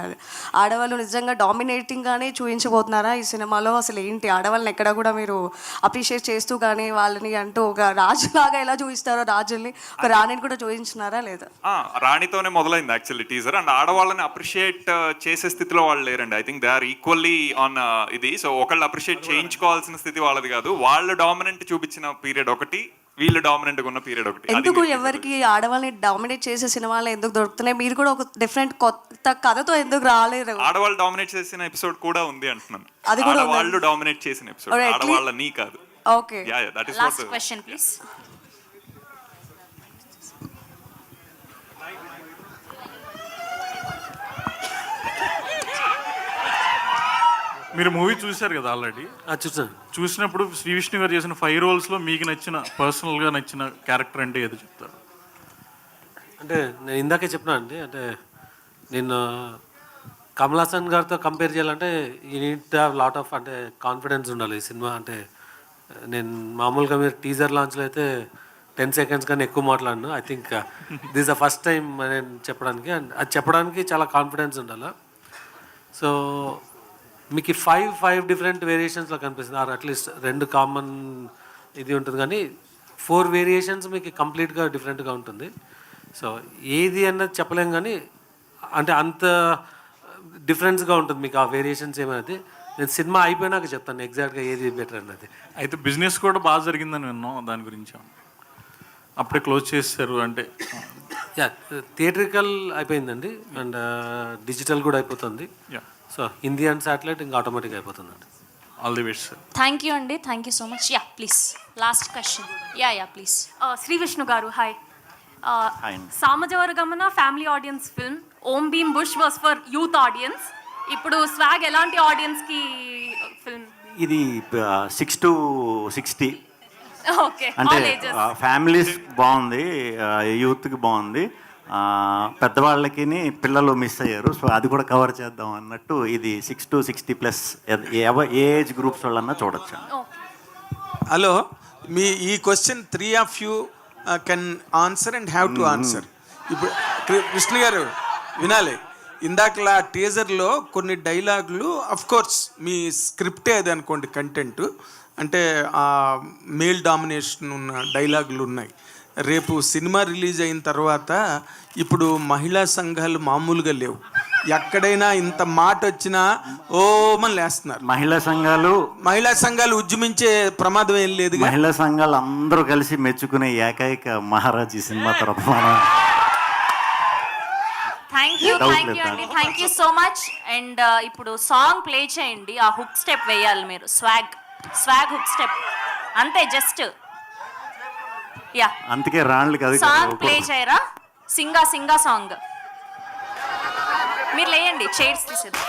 ఆడవాళ్ళు నిజంగా డామినేటింగ్గానే చూపించబోతున్నారా ఈ సినిమాలో? అసలు ఏంటి ఆడవాళ్ళని ఎక్కడ కూడా మీరు అప్రిషియేట్ చేస్తూ కానీ వాళ్ళని అంటూ ఒక రాజులాగా ఎలా చూపిస్తారో రాజుల్ని ఒక రాణిని కూడా చూపించినారా లేదా? రాణితోనే మొదలైంది యాక్చువల్లీ టీజర్. అండ్ ఆడవాళ్ళని అప్రిషియేట్ చేసే స్థితిలో వాళ్ళు లేరండి. I think they are equally on ఇది. సో ఒకళ్ళు అప్రిషియేట్ చేయించుకోవాల్సిన స్థితి వాళ్ళది కాదు. వాళ్ళు డామినెంట్ చూపించిన పీరియడ్ ఒకటి, వీళ్ళు డామినెంట్ ఉన్న పీరియడ్ ఒకటి. ఎందుకు ఎవరికి ఆడవాళ్ళని డామినేట్ చేసే సినిమాలు ఎందుకు దొరుకుతున్నాయి? మీరు కూడా ఒక డిఫరెంట్ కొత్త కథతో ఎందుకు రాలేరు? ఆడవాళ్ళు డామినేట్ చేసిన ఎపిసోడ్ కూడా ఉంది అంటున్నాను. అది కూడా వాళ్ళు డామినేట్ చేసిన ఎపిసోడ్, ఆడవాళ్ళని కాదు. Okay, that is last question please. మీరు మూవీ చూశారు కదా ఆల్రెడీ? చూసాను. చూసినప్పుడు శ్రీ విష్ణు గారు చేసిన 5 రోల్స్లో మీకు నచ్చిన పర్సనల్గా నచ్చిన క్యారెక్టర్ అంటే ఏదో చెప్తారు? అంటే నేను ఇందాకే చెప్పినా అండి, అంటే నేను కమల్ హాసన్ గారితో కంపేర్ చేయాలంటే ఈ need to have lot of అంటే కాన్ఫిడెన్స్ ఉండాలి ఈ సినిమా. అంటే నేను మామూలుగా మీరు టీజర్ లాంచ్లో అయితే 10 seconds కానీ ఎక్కువ మాట్లాడను. I think this the first time నేను చెప్పడానికి, అండ్ అది చెప్పడానికి చాలా కాన్ఫిడెన్స్ ఉండాలి. సో మీకు 5 డిఫరెంట్ వేరియేషన్స్లో కనిపిస్తుంది, ఆర్ అట్లీస్ట్ 2 కామన్ ఇది ఉంటుంది, కానీ 4 వేరియేషన్స్ మీకు కంప్లీట్గా డిఫరెంట్గా ఉంటుంది. సో ఏది అన్నది చెప్పలేం, కానీ అంటే అంత డిఫరెన్స్గా ఉంటుంది మీకు ఆ వేరియేషన్స్ ఏమనేది. నేను సినిమా అయిపోయినాక చెప్తాను ఎగ్జాక్ట్గా ఏది బెటర్ అన్నది. అయితే బిజినెస్ కూడా బాగా జరిగిందని విన్నాం, దాని గురించి అప్పుడే క్లోజ్ చేశారు అంటే? థియేట్రికల్ అయిపోయిందండి, అండ్ డిజిటల్ కూడా అయిపోతుంది. సో హిందీ అండ్ శాటిలైట్ ఇంకా ఆటోమేటిక్గా అయిపోతుందండి. All the best sir. Thank you అండి, thank you so much. Ya please last question. Ya please. Sri Vishnu గారు hi. Samajavaragamana family audience film, Om Bheem Bush was for youth audience. ఇప్పుడు స్వాగ్ ఎలాంటి ఆడియన్స్కి ఫిల్మ్? ఇది 6 to 60 ఓకే, అంటే ఫ్యామిలీస్ బాగుంది, యూత్కి బాగుంది, పెద్దవాళ్ళకి పిల్లలు మిస్ అయ్యారు. సో అది కూడా కవర్ చేద్దాం అన్నట్టు ఇది 6 to 60+ ఏ ఏజ్ గ్రూప్స్ వాళ్ళన్నా చూడొచ్చు. హలో, మీ ఈ question 3 of you can answer and have to answer. ఇప్పుడు విష్ణు గారు వినాలి, ఇందాకలా టీజర్లో కొన్ని డైలాగులు కోర్స్ మీ స్క్రిప్టే అది అనుకోండి, కంటెంట్ అంటే మేల్ డామినేషన్ ఉన్న డైలాగులు ఉన్నాయి. రేపు సినిమా రిలీజ్ అయిన తర్వాత ఇప్పుడు మహిళా సంఘాలు మామూలుగా లేవు, ఎక్కడైనా ఇంత మాట వచ్చినా ఓమని లేస్తున్నారు. మహిళా సంఘాలు ఉద్యమించే ప్రమాదం ఏం లేదు. మహిళా సంఘాలు అందరూ కలిసి మెచ్చుకునే ఏకైక మహారాజ్ ఈ సినిమా తరఫు. థ్యాంక్ యూ అండి, thank you so much. And ఇప్పుడు సాంగ్ ప్లే చేయండి, ఆ హుక్ స్టెప్ వేయాలి మీరు. స్వాగ్ స్వాగ్ హుక్ స్టెప్ అంతే జస్ట్ యా అందుకే రాళ్ళు కదా సాంగ్ ప్లే చేయరా సింగా సాంగ్ మీరు లేయండి చైర్స్ తీసేది